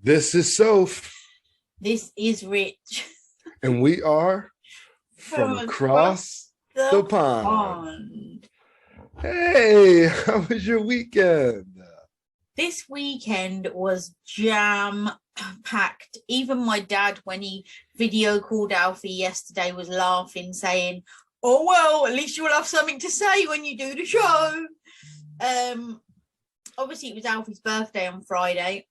This is Soph, This is Rich and we are from from across across the the pond. pond. Hey, how was your weekend? This weekend was jam-packed. Even my dad, when he video called Alfie yesterday, was laughing, saying, "Oh, well, at least you'll have something to say when you do the show." Obviously, it was Alfie's birthday on Friday.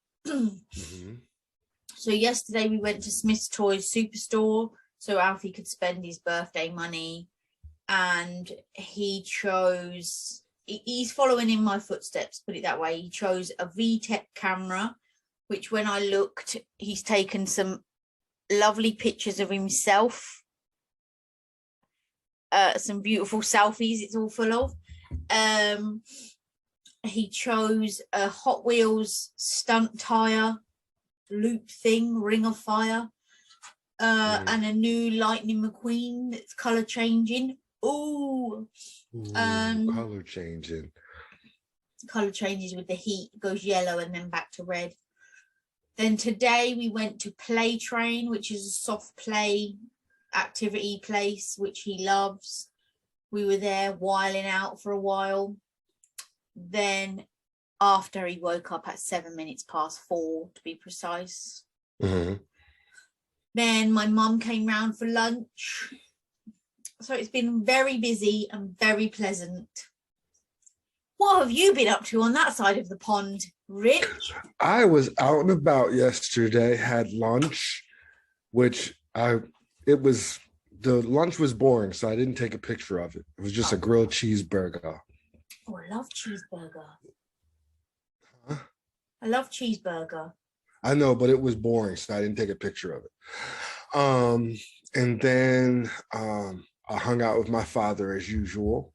So yesterday we went to Smith's Toys Superstore so Alfie could spend his birthday money, and he's following in my footsteps, put it that way. He chose a VTech camera, which when I looked, he's taken some lovely pictures of himself, some beautiful selfies it's all full of. He chose a Hot Wheels stunt tire loop thing, Ring of Fire, and a new Lightning McQueen that's color changing. Color Changing. Color changes with the heat, it goes yellow and then back to red. Then today we went to Play Train, which is a soft play activity place which he loves. We were there whiling out for a while. Then after he woke up at 4:07 to be precise. Then my mum came round for lunch. So it's been very busy and very pleasant. What have you been up to on that side of the pond, Rich? I was out and about yesterday, had lunch, the lunch was boring, so I didn't take a picture of it. It was just a grilled cheeseburger. Oh, I love cheeseburger. Huh? I love cheeseburger. I know, but it was boring, so I didn't take a picture of it. And then I hung out with my father as usual.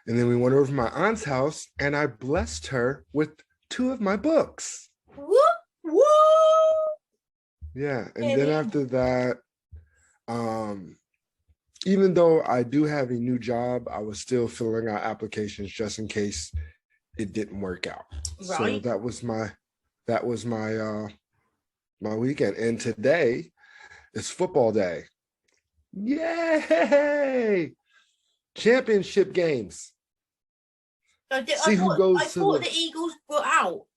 And then we went over to my aunt's house, and I blessed her with 2 of my books. Woo! Woo! Yeah, and then after that, even though I do have a new job, I was still filling out applications just in case it didn't work out. Right. So that was my weekend. And today is football day. Yay! Championship games. I thought the Eagles were out.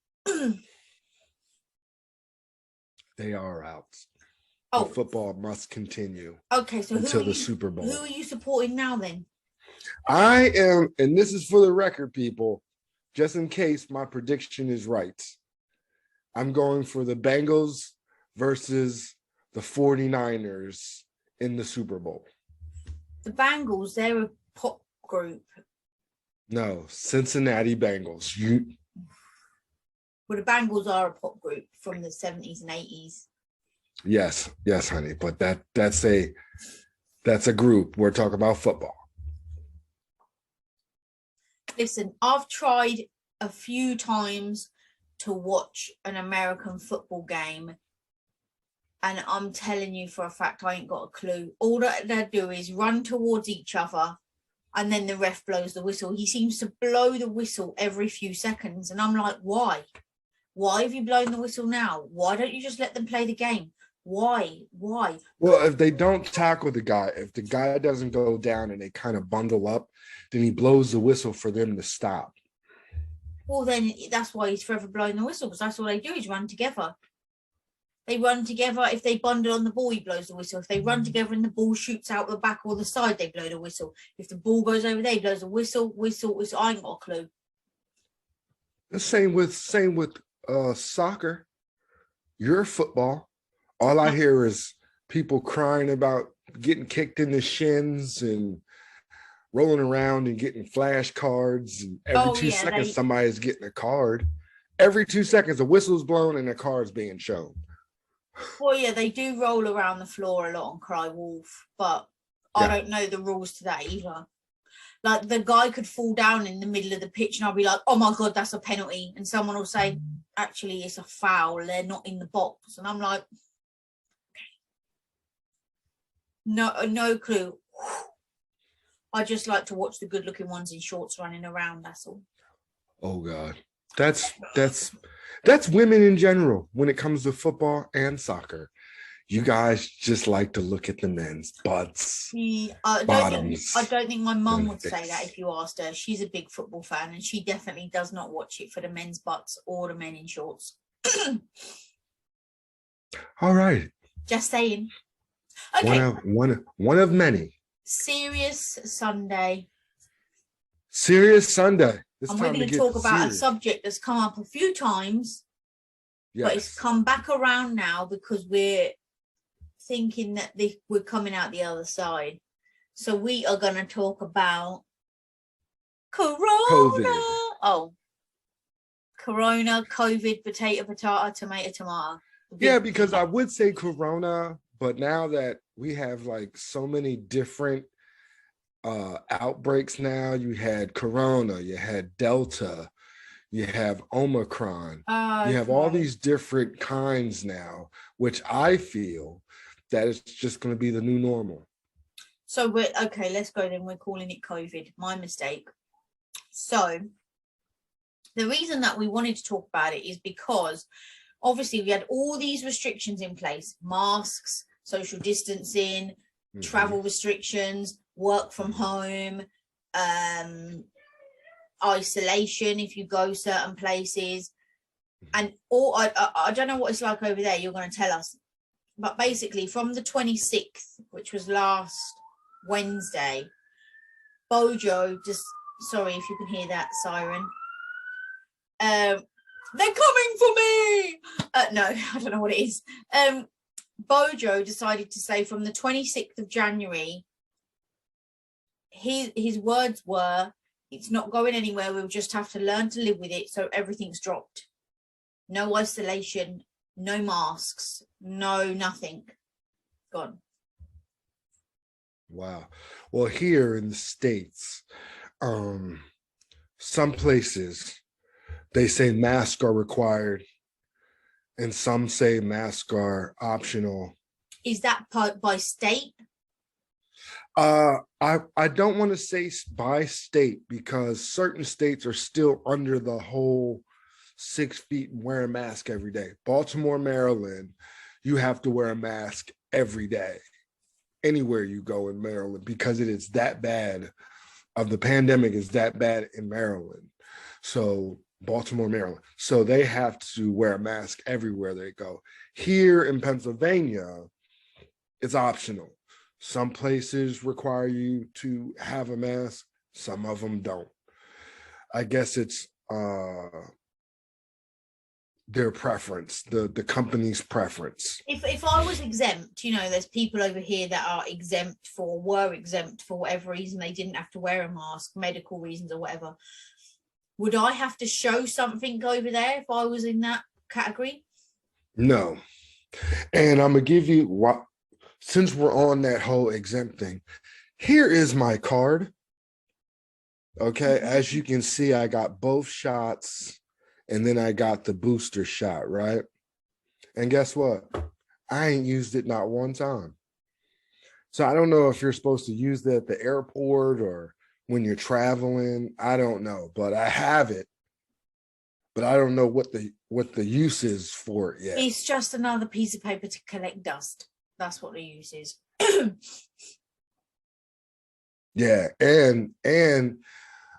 They are out. Oh, the football must continue. Okay, so until the Super Bowl. Who are you supporting now then? I am, and this is for the record, people, just in case my prediction is right. I'm going for the Bengals versus the 49ers in the Super Bowl. The Bengals, they're a pop group. No, Cincinnati Bengals. Well, the Bengals are a pop group from the 70s and 80s. Yes, honey. But that's a group. We're talking about football. Listen, I've tried a few times to watch an American football game, and I'm telling you for a fact, I ain't got a clue. All that they do is run towards each other, and then the ref blows the whistle. He seems to blow the whistle every few seconds, and I'm like, why? Why have you blown the whistle now? Why don't you just let them play the game? Why? Well, if they don't tackle the guy, if the guy doesn't go down and they kind of bundle up, then he blows the whistle for them to stop. Well, then that's why he's forever blowing the whistle, because that's all they do is run together. They run together. If they bundle on the ball, he blows the whistle. If they run together and the ball shoots out the back or the side, they blow the whistle. If the ball goes over there, he blows a whistle. I ain't got a clue. The same with soccer. Your football. All I hear is people crying about getting kicked in the shins and rolling around and getting flashcards. And every 2 seconds, somebody's getting a card. Every 2 seconds, a whistle's blown and a card's being shown. Well, yeah, they do roll around the floor a lot on Cry Wolf, but I don't know the rules to that either. Like, the guy could fall down in the middle of the pitch and I'll be like, oh my God, that's a penalty. And someone will say, actually, it's a foul. They're not in the box. And I'm like, no clue. I just like to watch the good looking ones in shorts running around, that's all. Oh God. That's women in general when it comes to football and soccer. You guys just like to look at the men's butts, I bottoms. don't think my mum would say face. that if you asked her. She's a big football fan, and she definitely does not watch it for the men's butts or the men in shorts. All right. Just saying. Okay. One of many. Serious Sunday. Serious Sunday. And we're going to talk about a subject that's come up a few times, but it's come back around now because we're thinking that we're coming out the other side. So we are going to talk about Corona. COVID. Oh, Corona, COVID, potato, tomato. Yeah, because I would say Corona, but now that we have like so many different outbreaks now, you had Corona, you had Delta, you have Omicron, you have all these different kinds now, which I feel that it's just going to be the new normal. So let's go then. We're calling it COVID. My mistake. So the reason that we wanted to talk about it is because obviously we had all these restrictions in place: masks, social distancing, travel restrictions, work from home, isolation if you go certain places, and all. I don't know what it's like over there. You're going to tell us. But basically, from the 26th, which was last Wednesday, Bojo just, sorry if you can hear that siren. They're coming for me! No, I don't know what it is. Bojo decided to say from the 26th of January, his words were, it's not going anywhere. We'll just have to learn to live with it. So everything's dropped. No isolation. No masks, no nothing. Gone. Wow. Well, here in the States, some places they say masks are required and some say masks are optional. Is that by state? I don't want to say by state because certain states are still under the whole 6 feet and wear a mask every day. Baltimore, Maryland, you have to wear a mask every day anywhere you go in Maryland because it is that bad. The pandemic is that bad in Maryland. So Baltimore, Maryland. So they have to wear a mask everywhere they go. Here in Pennsylvania, it's optional. Some places require you to have a mask. Some of them don't. I guess it's their preference, the company's preference. If I was exempt, there's people over here that were exempt for whatever reason. They didn't have to wear a mask, medical reasons or whatever. Would I have to show something over there if I was in that category? No. And I'm going to give you since we're on that whole exempt thing, here is my card. Okay. As you can see, I got both shots. And then I got the booster shot, right? And guess what? I ain't used it not one time. So I don't know if you're supposed to use that at the airport or when you're traveling. I don't know, but I have it. But I don't know what the use is for it yet. It's just another piece of paper to collect dust. That's what the use is. Yeah, and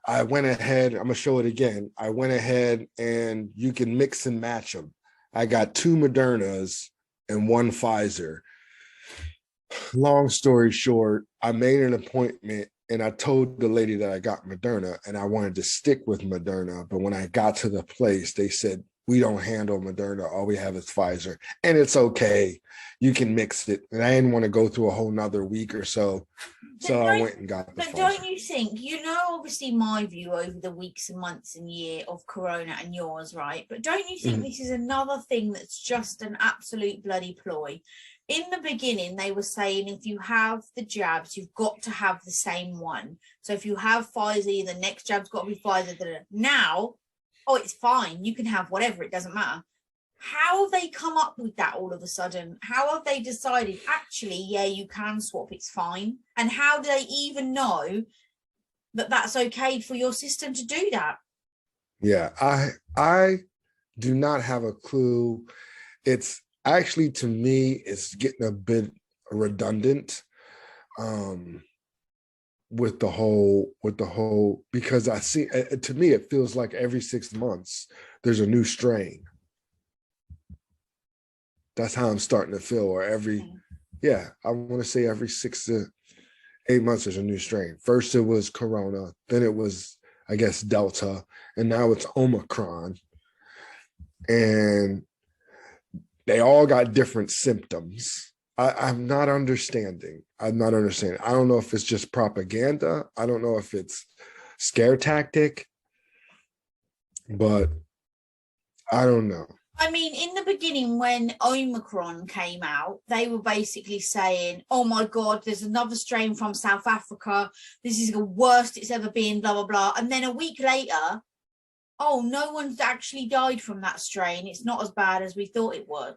I went ahead, I'm going to show it again. I went ahead and you can mix and match them. I got 2 Modernas and 1 Pfizer. Long story short, I made an appointment and I told the lady that I got Moderna and I wanted to stick with Moderna. But when I got to the place, they said, we don't handle Moderna. All we have is Pfizer. And it's okay. You can mix it. And I didn't want to go through a whole nother week or so. So I went and got the Pfizer. But don't you think, obviously my view over the weeks and months and year of Corona and yours, right? But don't you think this is another thing that's just an absolute bloody ploy? In the beginning, they were saying if you have the jabs, you've got to have the same one. So if you have Pfizer, the next jab's got to be Pfizer. Now, it's fine. You can have whatever. It doesn't matter. How have they come up with that all of a sudden? How have they decided, actually, yeah, you can swap, it's fine? And how do they even know that that's okay for your system to do that? Yeah, I do not have a clue. It's actually, to me, it's getting a bit redundant. Um, with the whole because I see, to me it feels like every 6 months there's a new strain. That's how I'm starting to feel. Or every, yeah, I want to say every 6 to 8 months there's a new strain. First it was Corona, then it was, I guess, Delta, and now it's Omicron, and they all got different symptoms. I'm not understanding. I'm not understanding. I don't know if it's just propaganda. I don't know if it's scare tactic, but I don't know. I mean, in the beginning, when Omicron came out, they were basically saying, oh my God, there's another strain from South Africa. This is the worst it's ever been, blah, blah, blah. And then a week later, oh, no one's actually died from that strain. It's not as bad as we thought it was.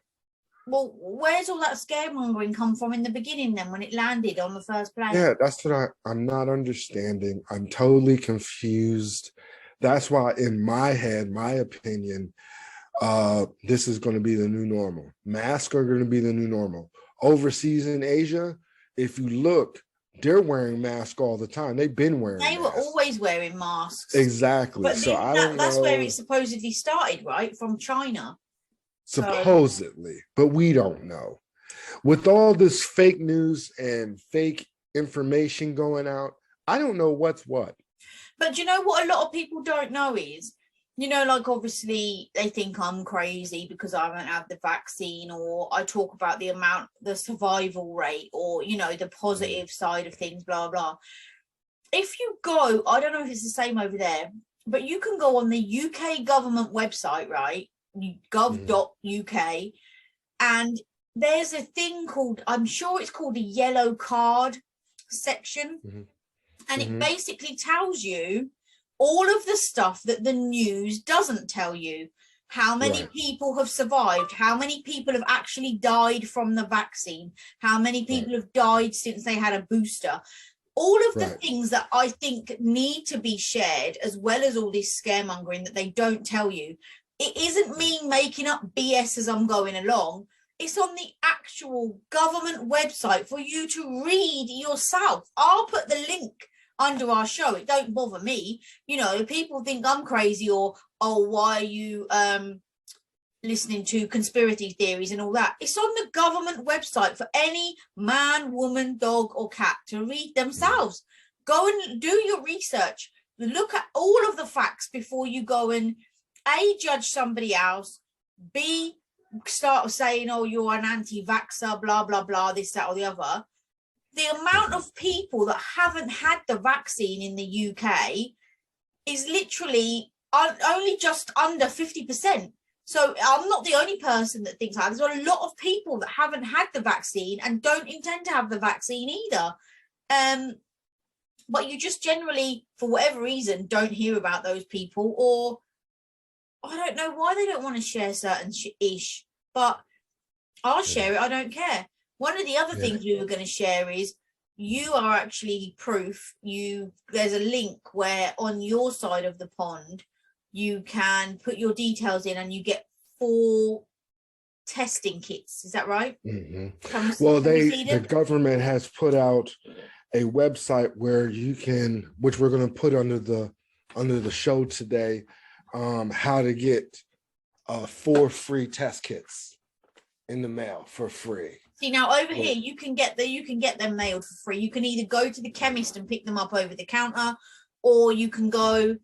Well, where's all that scaremongering come from in the beginning then when it landed on the first plane? Yeah, that's what I'm not understanding. I'm totally confused. That's why, in my head, my opinion, this is going to be the new normal. Masks are going to be the new normal. Overseas in Asia, if you look, they're wearing masks all the time. They've been wearing They were masks. always wearing masks. Exactly. But So I don't that's know. where it supposedly started, right? From China. Supposedly, but we don't know. With all this fake news and fake information going out, I don't know what's what. But you know what a lot of people don't know is, like obviously they think I'm crazy because I haven't had the vaccine, or I talk about the survival rate, or, the positive side of things, blah, blah. If you go, I don't know if it's the same over there, but you can go on the UK government website, right? gov.uk, and there's a thing called, I'm sure it's called a yellow card section. And it basically tells you all of the stuff that the news doesn't tell you. How many people have survived? How many people have actually died from the vaccine? How many people have died since they had a booster? All of the things that I think need to be shared, as well as all this scaremongering that they don't tell you. It isn't me making up BS as I'm going along. It's on the actual government website for you to read yourself. I'll put the link under our show. It don't bother me. People think I'm crazy, or, oh, why are you listening to conspiracy theories and all that? It's on the government website for any man, woman, dog, or cat to read themselves. Go and do your research. Look at all of the facts before you go and A, judge somebody else, B, start saying, oh, you're an anti-vaxxer, blah, blah, blah, this, that, or the other. The amount of people that haven't had the vaccine in the UK is literally only just under 50%. So I'm not the only person that thinks that. There's a lot of people that haven't had the vaccine and don't intend to have the vaccine either. But you just generally, for whatever reason, don't hear about those people, or I don't know why they don't want to share certain ish, but I'll share it. I don't care. One of the other things we were going to share is you are actually proof. There's a link where on your side of the pond, you can put your details in and you get 4 testing kits. Is that right? Well, the government has put out a website where you can, which we're going to put under the show today, how to get 4 free test kits in the mail for free. See, now over here you can get them mailed for free. You can either go to the chemist and pick them up over the counter, or you can go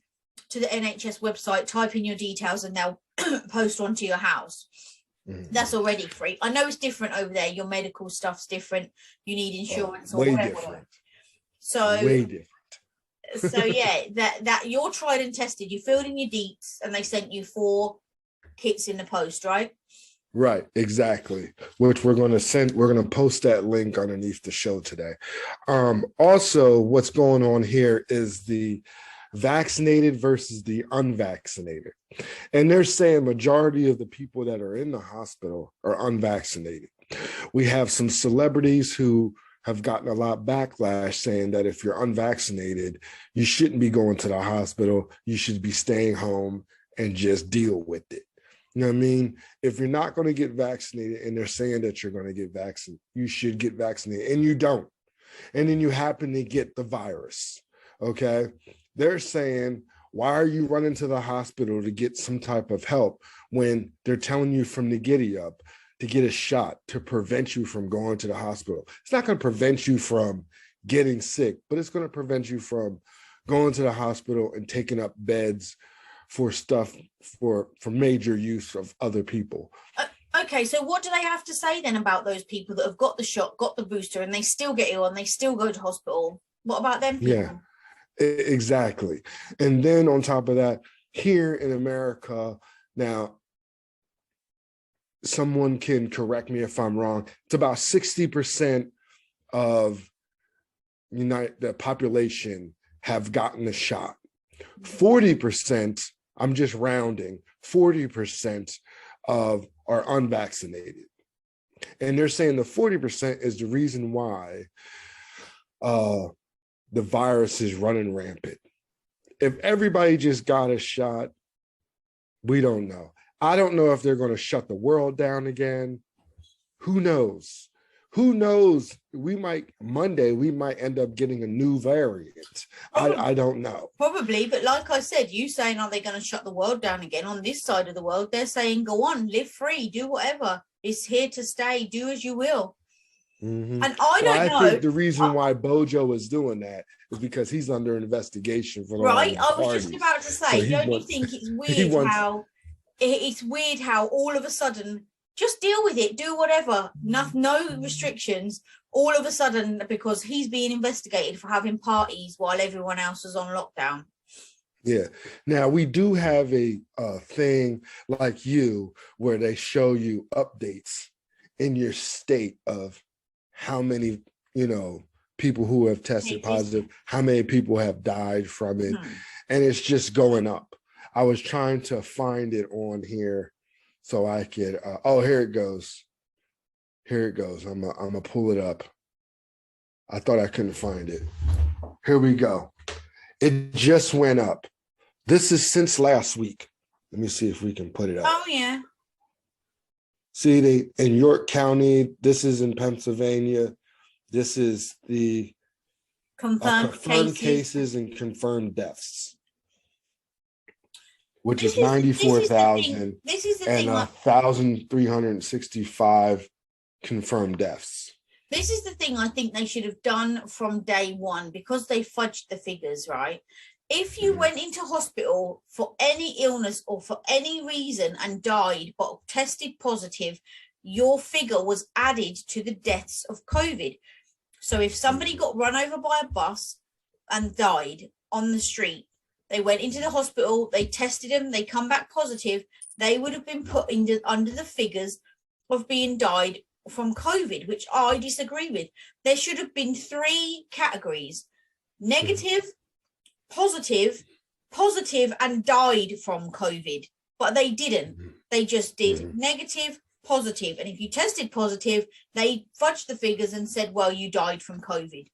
to the NHS website, type in your details, and they'll post onto your house. That's already free. I know it's different over there. Your medical stuff's different. You need insurance or whatever. Different. So way different. So yeah, that you're tried and tested. You filled in your deets, and they sent you 4 kits in the post, right? Right, exactly. Which we're going to post that link underneath the show today. Also, what's going on here is the vaccinated versus the unvaccinated. And they're saying majority of the people that are in the hospital are unvaccinated. We have some celebrities who have gotten a lot of backlash saying that if you're unvaccinated, you shouldn't be going to the hospital. You should be staying home and just deal with it. You know what I mean? If you're not going to get vaccinated and they're saying that you're going to get vaccinated, you should get vaccinated and you don't. And then you happen to get the virus. Okay. They're saying, why are you running to the hospital to get some type of help when they're telling you from the giddy up to get a shot to prevent you from going to the hospital? It's not going to prevent you from getting sick, but it's going to prevent you from going to the hospital and taking up beds for stuff for major use of other people. Okay, so what do they have to say then about those people that have got the shot, got the booster, and they still get ill and they still go to hospital? What about them people? Yeah, exactly. And then on top of that, here in America, now, someone can correct me if I'm wrong, it's about 60% of the population have gotten the shot. 40%, I'm just rounding, 40% of are unvaccinated. And they're saying the 40% is the reason why the virus is running rampant. If everybody just got a shot, we don't know. I don't know if they're going to shut the world down again. Who knows? Who knows? Monday, we might end up getting a new variant. I don't know. Probably, but like I said, you saying, are they going to shut the world down again? On this side of the world, they're saying, go on, live free, do whatever. It's here to stay, do as you will. Mm-hmm. And I don't know. I think the reason why Bojo is doing that is because he's under investigation for the right. I was just about to say, so don't you think it's weird it's weird how all of a sudden, just deal with it, do whatever, no restrictions, all of a sudden, because he's being investigated for having parties while everyone else is on lockdown. Yeah. Now, we do have a thing like you where they show you updates in your state of how many, people who have tested positive, how many people have died from it. And it's just going up. I was trying to find it on here so I could, here it goes. Here it goes. I'm gonna pull it up. I thought I couldn't find it. Here we go. It just went up. This is since last week. Let me see if we can put it up. Oh, yeah. See, they in York County, this is in Pennsylvania. This is the confirmed cases and confirmed deaths, which is 94,000 and 1,365 confirmed deaths. This is the thing I think they should have done from day one, because they fudged the figures, right? If you went into hospital for any illness or for any reason and died but tested positive, your figure was added to the deaths of COVID. So if somebody got run over by a bus and died on the street, they went into the hospital, they tested them, they come back positive, they would have been put under the figures of being died from COVID, which I disagree with. There should have been 3 categories: negative, positive, and died from COVID. But they didn't. They just did negative, positive. And if you tested positive, they fudged the figures and said, well, you died from COVID.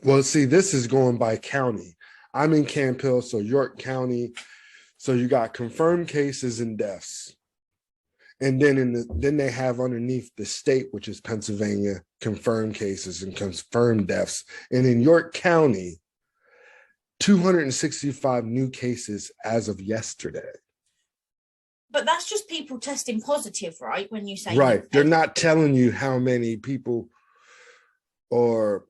Well, see, this is going by county. I'm in Camp Hill, so York County. So you got confirmed cases and deaths. And then then they have underneath the state, which is Pennsylvania, confirmed cases and confirmed deaths. And in York County, 265 new cases as of yesterday. But that's just people testing positive, right? When you say right, they're not telling you how many people, or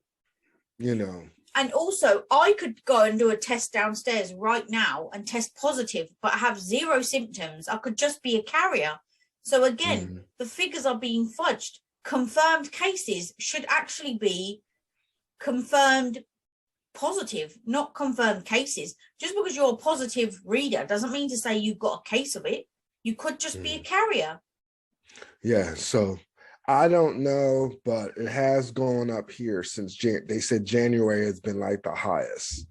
And also, I could go and do a test downstairs right now and test positive, but have 0 symptoms. I could just be a carrier. So again, the figures are being fudged. Confirmed cases should actually be confirmed positive, not confirmed cases. Just because you're a positive reader doesn't mean to say you've got a case of it. You could just be a carrier. Yeah, so I don't know, but it has gone up here since they said January has been like the highest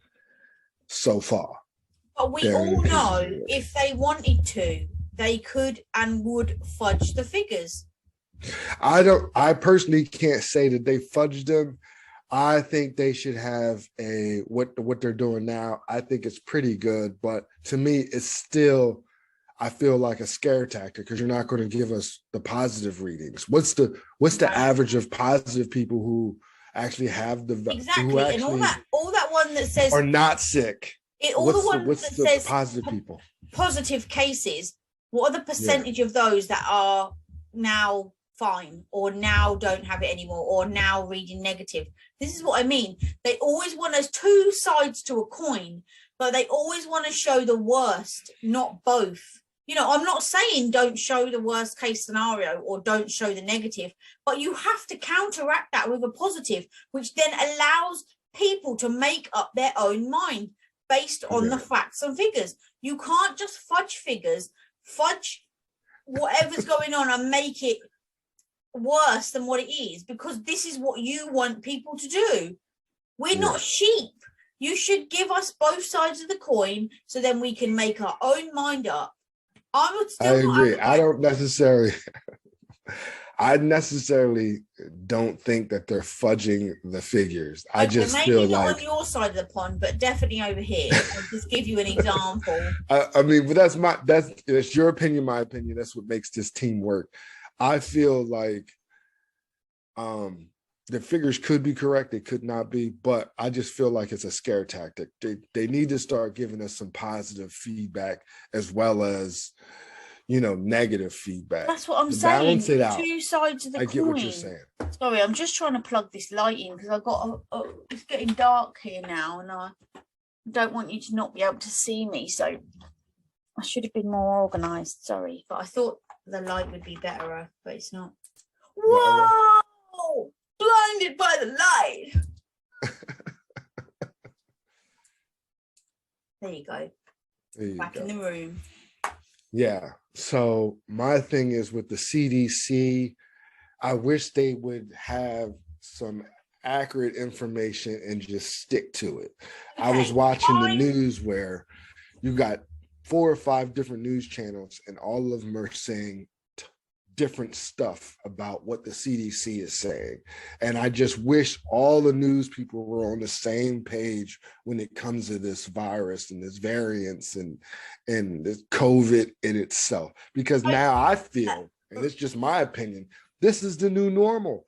so far. But we all know if they wanted to, they could and would fudge the figures. I personally can't say that they fudged them. I think they should have a what they're doing now. I think it's pretty good, but to me, it's still I feel like a scare tactic because you're not going to give us the positive readings. What's the No. average of positive people who actually have who Exactly. And actually all that one that says are not sick? all the ones What's that the says positive people? positive cases, what are the Yeah, percentage of those that are now fine or now don't have it anymore or now reading negative? This is what I mean. They always want us two sides to a coin, but they always want to show the worst, not both. You know, I'm not saying don't show the worst case scenario or don't show the negative, but you have to counteract that with a positive, which then allows people to make up their own mind based on the yeah, facts and figures. You can't just fudge figures, fudge whatever's going on and make it worse than what it is, because this is what you want people to do. We're not yeah. sheep. You should give us both sides of the coin so then we can make our own mind up. I would I still not have agree. the right. I necessarily don't think that they're fudging the figures. I Okay, just maybe feel not on like your side of the pond, but definitely over here. I'll just give you an example. I mean, but that's your opinion, my opinion. That's what makes this team work. I feel like the figures could be correct, they could not be, but I just feel like it's a scare tactic. They need to start giving us some positive feedback as well as negative feedback That's what I'm to saying. balance it out. Two sides of the I get what you're coin. saying. Sorry, I'm just trying to plug this light in because I got it's getting dark here now, and I don't want you to not be able to see me. So I should have been more organised. Sorry, but I thought the light would be better, but it's not. Whoa! Blinded by the light. There you go. There you Back go. in the room. Yeah. So my thing is with the CDC, I wish they would have some accurate information and just stick to it. I was watching the news where you got 4 or 5 different news channels and all of them are saying different stuff about what the CDC is saying. And I just wish all the news people were on the same page when it comes to this virus and this variants and this COVID in itself. Because now I feel, and it's just my opinion, this is the new normal.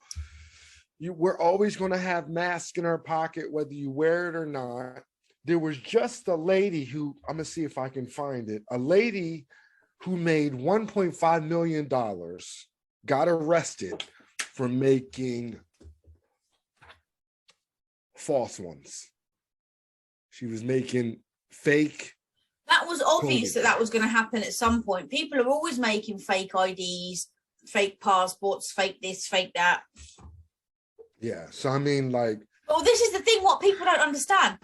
We're always going to have masks in our pocket, whether you wear it or not. There was just a lady who, I'm going to see if I can find it, a lady who made $1.5 million, got arrested for making false ones. She was making fake. That was obvious that was going to happen at some point. People are always making fake IDs, fake passports, fake this, fake that. Yeah. So, I mean, like. Well, this is the thing, what people don't understand.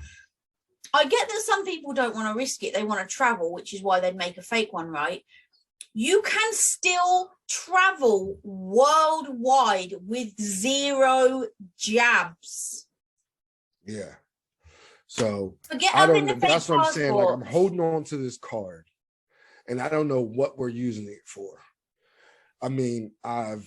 I get that some people don't want to risk it. They want to travel, which is why they'd make a fake one, right? You can still travel worldwide with 0 jabs. Yeah. So I don't know. That's what I'm saying. Like, I'm holding on to this card and I don't know what we're using it for. I mean, I'm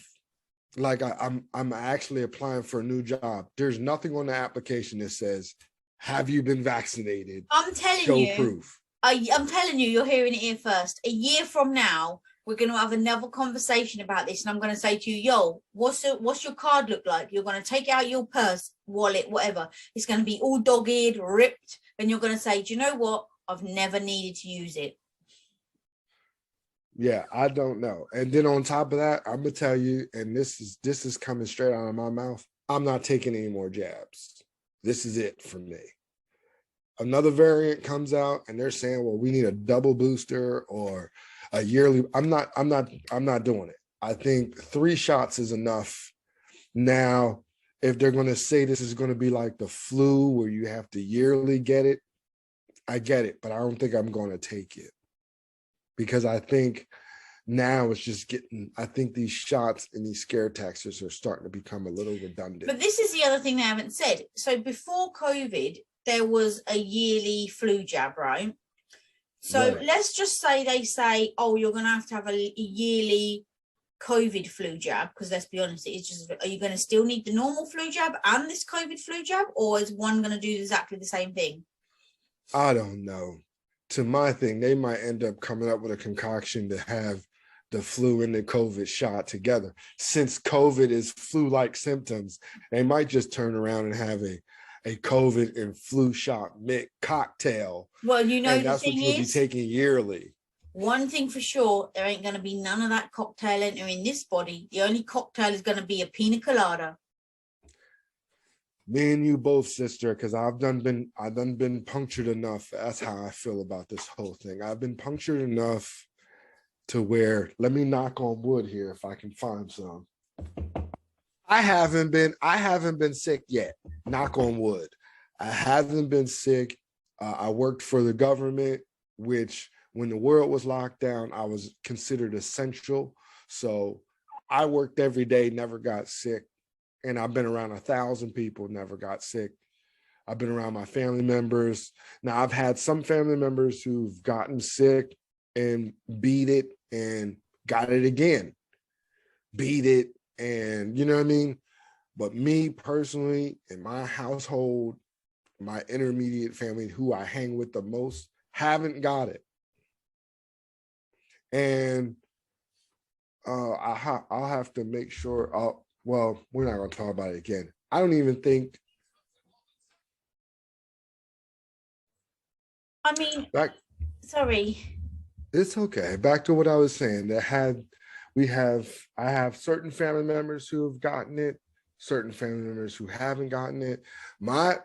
actually applying for a new job. There's nothing on the application that says, have you been vaccinated? I'm telling you, proof. I'm telling you, you're hearing it here first. A year from now, we're going to have another conversation about this, and I'm going to say to you, yo, what's your card look like? You're going to take out your purse, wallet, whatever. It's going to be all dogged, ripped, and you're going to say, do you know what? I've never needed to use it. Yeah, I don't know. And then on top of that, I'm going to tell you, and this is coming straight out of my mouth, I'm not taking any more jabs. This is it for me. Another variant comes out and they're saying, well, we need a double booster or a yearly. I'm not doing it. I think 3 shots is enough. Now, if they're going to say this is going to be like the flu where you have to yearly get it, I get it, but I don't think I'm going to take it because I think now it's just I think these shots and these scare tactics are starting to become a little redundant. But this is the other thing they haven't said. So before COVID, there was a yearly flu jab, right? So let's just say they say, oh, you're going to have a yearly COVID flu jab, because let's be honest, it's just, are you going to still need the normal flu jab and this COVID flu jab, or is one going to do exactly the same thing? I don't know. To my thing, they might end up coming up with a concoction to have the flu and the COVID shot together. Since COVID is flu-like symptoms, they might just turn around and have a COVID and flu shot mix cocktail. Well, you know, and the that's what thing you'll be is, taking yearly. one thing for sure, there ain't going to be none of that cocktail entering this body. The only cocktail is going to be a pina colada. Me and you both, sister, because I've done been punctured enough. That's how I feel about this whole thing. I've been punctured enough to where, let me knock on wood here if I can find some. I haven't been sick yet. Knock on wood. I haven't been sick. I worked for the government, which when the world was locked down, I was considered essential. So I worked every day, never got sick. And I've been around 1,000 people, never got sick. I've been around my family members. Now, I've had some family members who've gotten sick and beat it and got it again, beat it, and you know what I mean? But me personally, in my household, my intermediate family, who I hang with the most, haven't got it. And I'll have to make sure, well, we're not going to talk about it again. I don't even think. I mean, sorry. It's okay. Back to what I was saying. I have certain family members who have gotten it, certain family members who haven't gotten it. My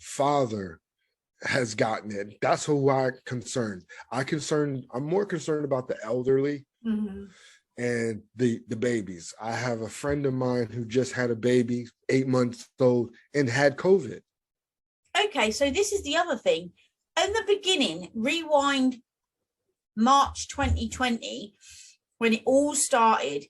father has gotten it. That's who I'm concerned. I'm more concerned about the elderly. Mm-hmm. And the babies. I have a friend of mine who just had a baby, 8 months old, and had COVID. Okay, so this is the other thing. In the beginning, rewind March 2020, when it all started,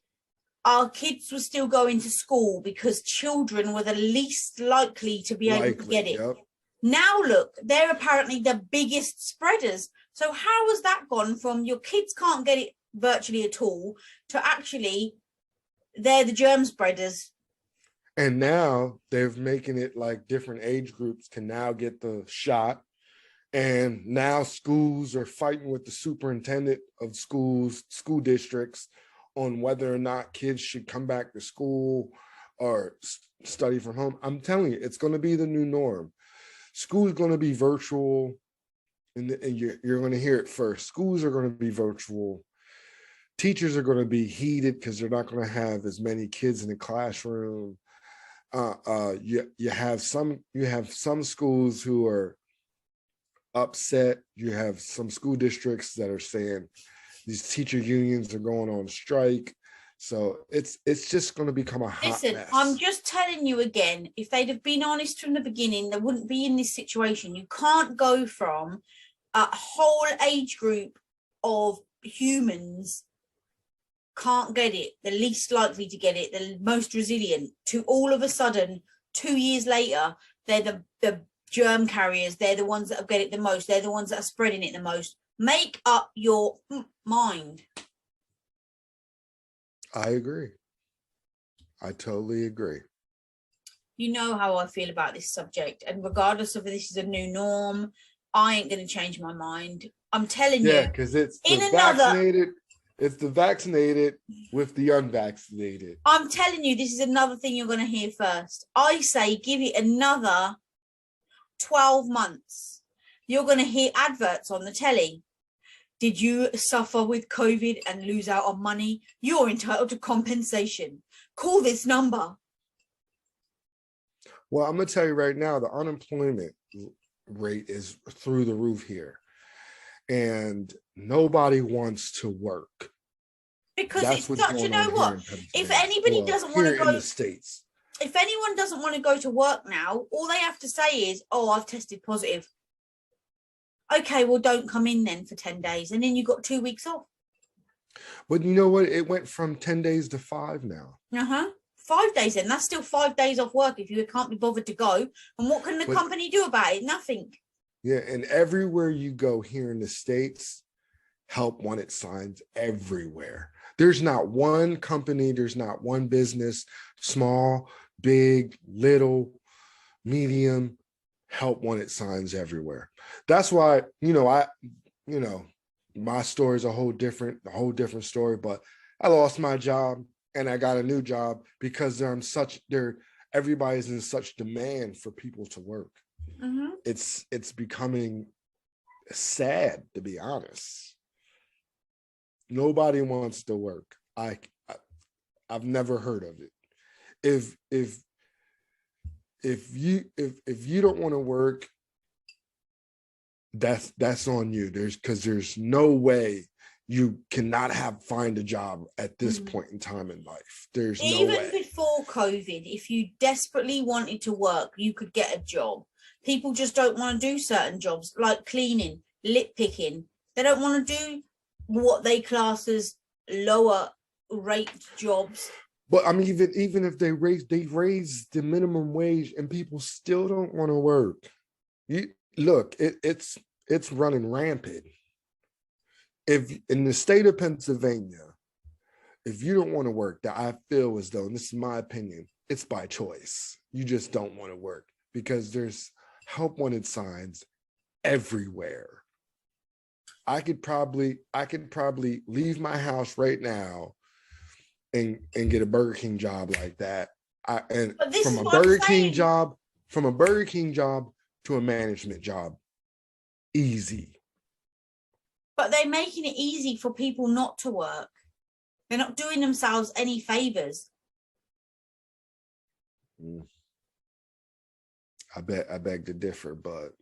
our kids were still going to school because children were the least likely to be able to get it. Yep. Now look, they're apparently the biggest spreaders. So how has that gone from your kids can't get it virtually at all to actually they're the germ spreaders? And now they're making it like different age groups can now get the shot. And now schools are fighting with the superintendent of schools, school districts, on whether or not kids should come back to school or study from home. I'm telling you, it's going to be the new norm. School is going to be virtual, and you're going to hear it first. Schools are going to be virtual. Teachers are going to be heated because they're not going to have as many kids in the classroom. You have some schools who are upset. You have some school districts that are saying these teacher unions are going on strike. So it's just going to become a hot mess. I'm just telling you again, if they'd have been honest from the beginning, they wouldn't be in this situation. You can't go from a whole age group of humans can't get it, the least likely to get it, the most resilient, to all of a sudden 2 years later they're the germ carriers, they're the ones that get it the most, they're the ones that are spreading it the most. Make up your mind. I agree. I totally agree. You know how I feel about this subject, and regardless of if this is a new norm, I ain't going to change my mind. I'm telling you. Yeah, because it's vaccinated. It's the vaccinated with the unvaccinated. I'm telling you, this is another thing you're going to hear first. I say give it another 12 months. You're going to hear adverts on the telly. Did you suffer with COVID and lose out on money? You're entitled to compensation. Call this number. Well, I'm going to tell you right now, the unemployment rate is through the roof here. And nobody wants to work. Because it's not, you know what? If anybody doesn't want to go in the States, if anyone doesn't want to go to work now, all they have to say is, oh, I've tested positive. Okay, well, don't come in then for 10 days. And then you got 2 weeks off. But you know what? It went from 10 days to 5 now. 5 days then. That's still 5 days off work if you can't be bothered to go. And what can the company do about it? Nothing. Yeah, and everywhere you go here in the States, help wanted signs everywhere. There's not one company, there's not one business, small, big, little, medium, help wanted signs everywhere. That's why, my story is a whole different story, but I lost my job and I got a new job because everybody's in such demand for people to work. Mm-hmm. It's becoming sad, to be honest. Nobody wants to work. I've never heard of it. If you don't want to work, that's on you. There's no way you cannot find a job at this point in time in life. There's no way. Even before COVID, if you desperately wanted to work, you could get a job. People just don't want to do certain jobs like cleaning, lip picking. They don't want to do what they class as lower rate jobs. But I mean, even if they raise the minimum wage and people still don't want to work. It's running rampant. If in the state of Pennsylvania, if you don't want to work, that I feel as though, and this is my opinion, it's by choice. You just don't want to work because there's help wanted signs everywhere. I could probably leave my house right now and get a Burger King job like that. From a Burger King job to a management job, easy. But they're making it easy for people not to work. They're not doing themselves any favors. I beg to differ, but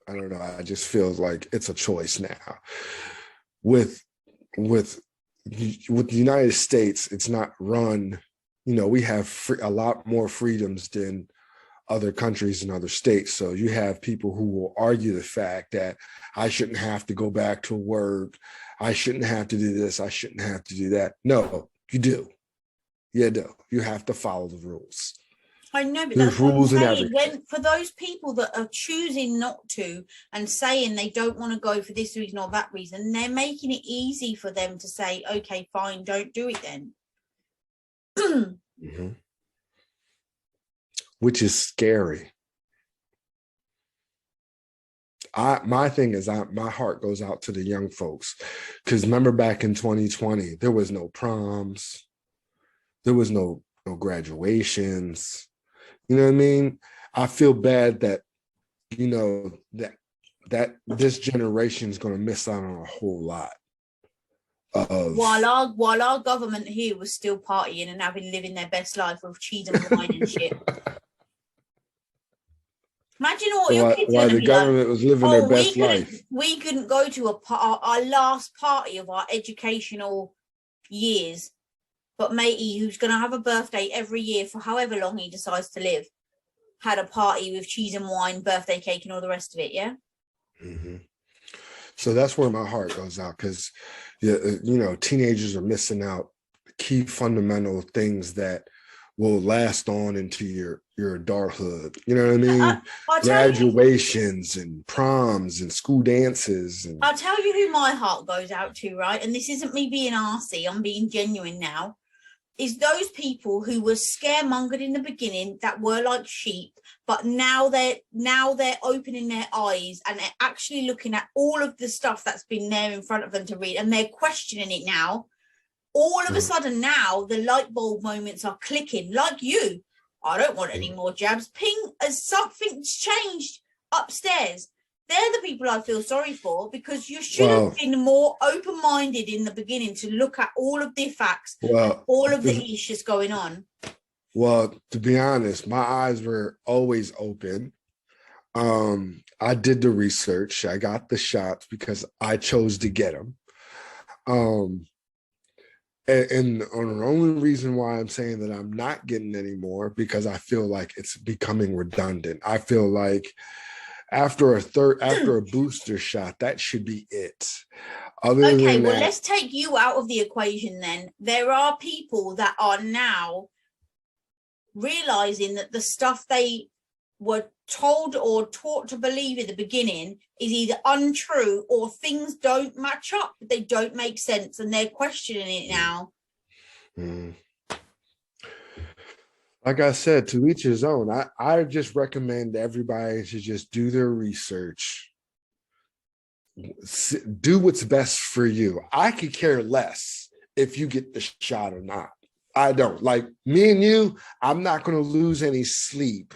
I don't know. I just feel like it's a choice now. With the United States, it's not run. We have a lot more freedoms than other countries and other states. So you have people who will argue the fact that I shouldn't have to go back to work. I shouldn't have to do this. I shouldn't have to do that. No, you do. You do. You have to follow the rules. I know, but there's that's rules what I'm and saying. For those people that are choosing not to and saying they don't want to go for this reason or that reason, they're making it easy for them to say, okay, fine, don't do it then. Mm-hmm. Which is scary. My thing is, my heart goes out to the young folks, because remember back in 2020, there was no proms, there was no graduations. You know what I mean? I feel bad that that this generation is going to miss out on a whole lot. While our government here was still partying and living their best life with cheese and wine and shit. Imagine what your kids while the government was living their best life. We couldn't go to our last party of our educational years, but matey, who's going to have a birthday every year for however long he decides to live, had a party with cheese and wine, birthday cake, and all the rest of it. Yeah. Mm-hmm. So that's where my heart goes out, because teenagers are missing out key fundamental things that will last on into your adulthood. You know what I mean? Graduations and proms and school dances. And I'll tell you who my heart goes out to, right? And this isn't me being arsey, I'm being genuine now. Is those people who were scaremongered in the beginning, that were like sheep, but now they're opening their eyes and they're actually looking at all of the stuff that's been there in front of them to read, and they're questioning it now. All of a sudden now the light bulb moments are clicking, like you. I don't want any more jabs. Ping, as something's changed upstairs. They're the people I feel sorry for, because you should have been more open-minded in the beginning to look at all of the facts, all of the issues going on. Well, to be honest, my eyes were always open. I did the research. I got the shots because I chose to get them. And the only reason why I'm saying that I'm not getting any more, because I feel like it's becoming redundant. I feel like after a booster shot, that should be it. Let's take you out of the equation then. There are people that are now realizing that the stuff they were told or taught to believe in the beginning is either untrue or things don't match up, they don't make sense, and they're questioning it now. Mm. Like I said, to each his own. I just recommend everybody to just do their research, do what's best for you. I could care less if you get the shot or not. I don't. Like me and you, I'm not going to lose any sleep.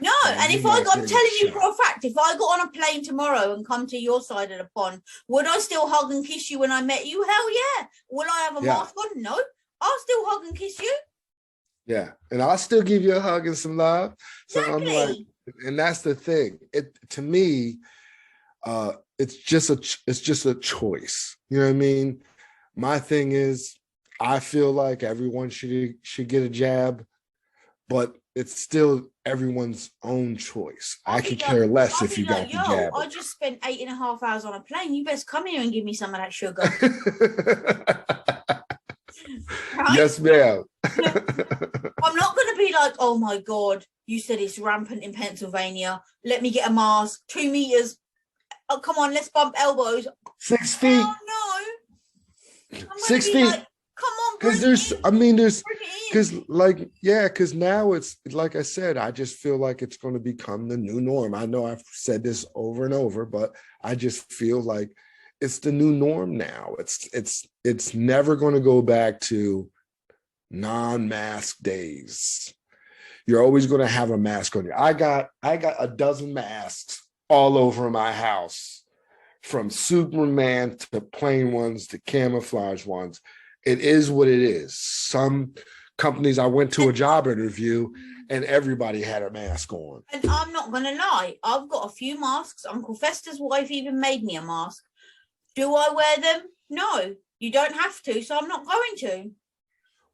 No, and if I'm telling you for a fact, if I got on a plane tomorrow and come to your side of the pond, would I still hug and kiss you when I met you? Hell yeah. Will I have a mask on? No. I'll still hug and kiss you. Yeah, and I'll still give you a hug and some love. So Exactly. I'm like, and that's the thing. It to me, it's just a choice. You know what I mean? My thing is, I feel like everyone should get a jab, but it's still everyone's own choice. I could care less if you got the jab. I just spent 8.5 hours on a plane. You best come here and give me some of that sugar. Right? Yes, ma'am. I'm not going to be like, oh my God, you said it's rampant in Pennsylvania. Let me get a mask. 2 meters. Oh, come on, let's bump elbows. 6 feet. Hell no. 6 feet. Like, come on, because because now it's like I said, I just feel like it's going to become the new norm. I know I've said this over and over, but I just feel like it's the new norm now. It's never going to go back to non-mask days. You're always going to have a mask on you. I got a dozen masks all over my house, from Superman to plain ones to camouflage ones. It is what it is. Some companies, I went to a job interview and everybody had a mask on. And I'm not going to lie. I've got a few masks. Uncle Fester's wife even made me a mask. Do I wear them? No, you don't have to. So I'm not going to.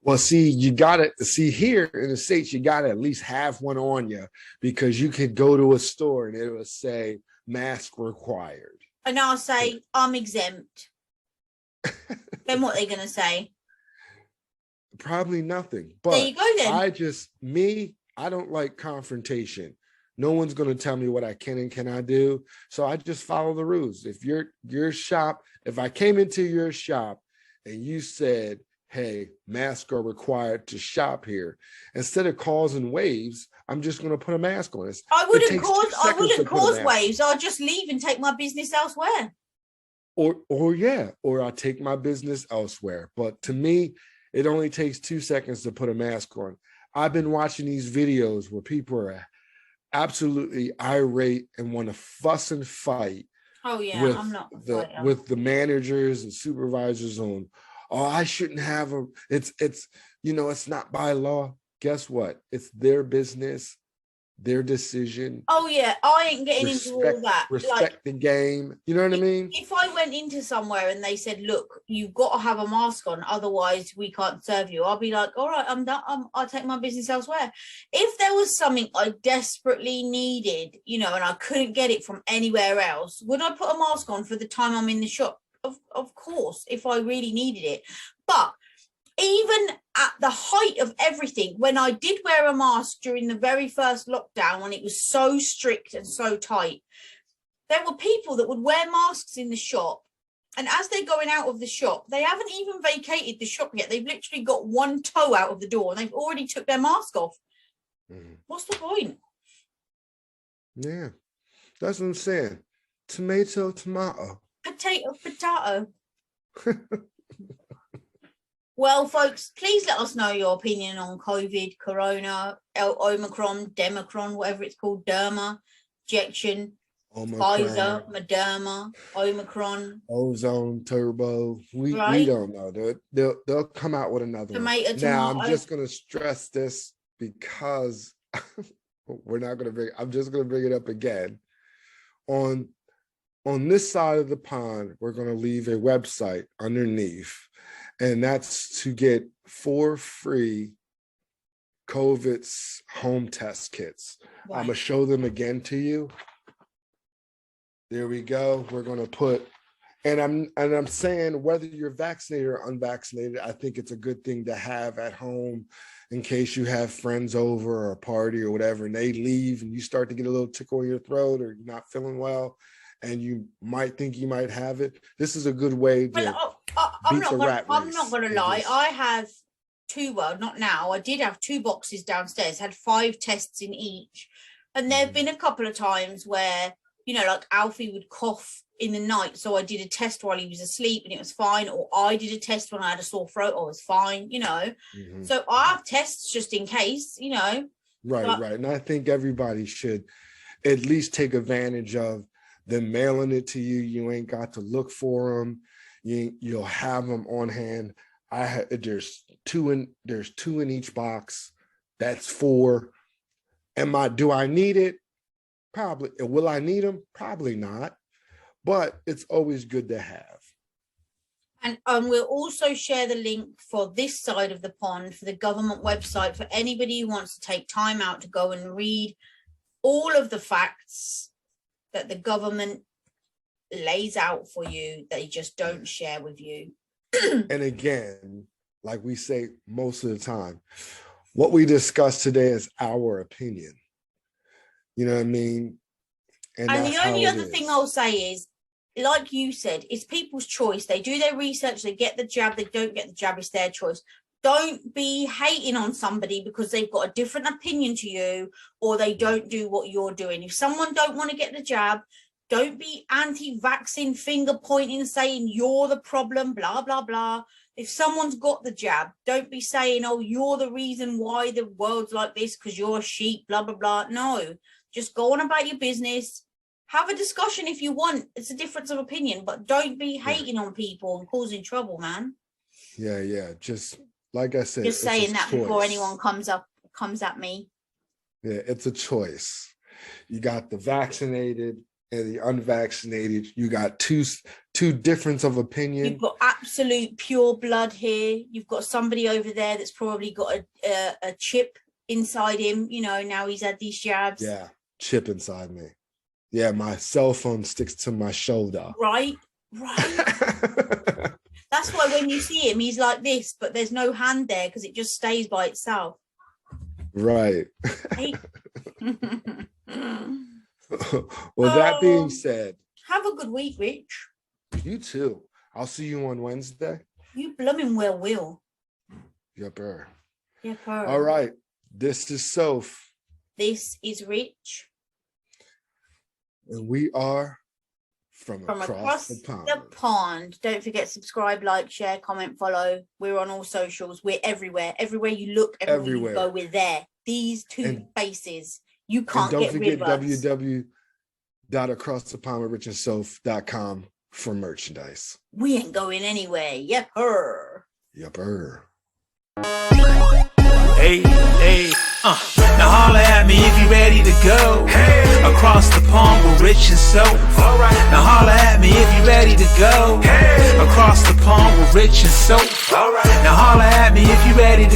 Well, see, you got to see here in the States, you got to at least have one on you, because you could go to a store and it will say mask required. And I'll say, I'm exempt. Then what are they going to say? Probably nothing. But there you go then. I don't like confrontation. No one's going to tell me what I can and cannot do. So I just follow the rules. If if I came into your shop and you said, hey, masks are required to shop here, instead of causing waves, I'm just going to put a mask on. I wouldn't cause waves. I'll just leave and take my business elsewhere. Or I'll take my business elsewhere. But to me, it only takes 2 seconds to put a mask on. I've been watching these videos where people are absolutely irate and want to fuss and fight. Oh yeah, with the managers and supervisors on, oh, I shouldn't have them. It's not by law. Guess what? It's their business, their decision. Oh yeah, I ain't getting into all that. Respect the game. You know what I mean? If I went into somewhere and they said, look, you've got to have a mask on, otherwise we can't serve you, I'll be like, all right, I'm done. I'll take my business elsewhere. If there was something I desperately needed, and I couldn't get it from anywhere else, would I put a mask on for the time I'm in the shop? Of course, if I really needed it. But even at the height of everything, when I did wear a mask during the very first lockdown, when it was so strict and so tight, there were people that would wear masks in the shop. And as they're going out of the shop, they haven't even vacated the shop yet. They've literally got one toe out of the door and they've already took their mask off. What's the point? Yeah, that's what I'm saying. Tomato, tomato. Potato, potato. Well, folks, please let us know your opinion on COVID, Corona, Omicron, Demicron, whatever it's called, Derma, injection, Pfizer, Moderna, Omicron, ozone, turbo. We don't know. They'll come out with another one. Now, I'm just going to stress this because I'm just going to bring it up again. On this side of the pond, we're going to leave a website underneath, and that's to get 4 free COVID's home test kits. Right. I'm going to show them again to you. There we go. We're going to put, and I'm saying whether you're vaccinated or unvaccinated, I think it's a good thing to have at home in case you have friends over or a party or whatever, and they leave and you start to get a little tickle in your throat or you're not feeling well, and you might think you might have it. This is a good way to I'm not going to lie. I have not now. I did have 2 boxes downstairs, had 5 tests in each. And there have been a couple of times where, you know, like Alfie would cough in the night. So I did a test while he was asleep and it was fine. Or I did a test when I had a sore throat. I was fine, you know. So I have tests just in case, you know. Right. And I think everybody should at least take advantage of them mailing it to you. You ain't got to look for them. You'll have them on hand. There's two in each box. That's 4. Do I need it? Probably. Will I need them? Probably not. But it's always good to have. And we'll also share the link for this side of the pond for the government website for anybody who wants to take time out to go and read all of the facts that the government lays out for you. They just don't share with you. And again, like we say most of the time, what we discuss today is our opinion. You know what I mean? And the only other thing I'll say is, like you said, it's people's choice. They do their research, they get the jab, they don't get the jab, it's their choice. Don't be hating on somebody because they've got a different opinion to you or they don't do what you're doing. If someone don't want to get the jab, don't be anti-vaccine, finger pointing, saying you're the problem, blah, blah, blah. If someone's got the jab, don't be saying, oh, you're the reason why the world's like this because you're a sheep, blah, blah, blah. No, just go on about your business. Have a discussion if you want. It's a difference of opinion, but don't be hating on people and causing trouble, man. Yeah. Just like I said, just saying that before anyone comes at me. Yeah, it's a choice. You got the vaccinated and the unvaccinated. You got two difference of opinion. You've got absolute pure blood here. You've got somebody over there that's probably got a chip inside him. You know, now he's had these jabs. Yeah, chip inside me. Yeah, my cell phone sticks to my shoulder. Right. That's why when you see him, he's like this, but there's no hand there because it just stays by itself. Right. Well, that being said, have a good week, Rich. You too. I'll see you on Wednesday. You blooming well will. Yepper. Yepper. All right. This is Soph. This is Rich. And we are from across the pond. Don't forget, subscribe, like, share, comment, follow. We're on all socials. We're everywhere. Everywhere you look, everywhere you go, we're there. These two faces. You can't get rid of us. Don't forget www.acrossthepondwithrichlandsoph.com for merchandise. We ain't going anywhere. Yepper. Hey, now holla at me if you ready to go. Hey. Across the pond with Rich and Soph. Alright. Now holla at me if you ready to go. Hey. Across the pond with Rich and Soph. Alright. Now holla at me if you ready to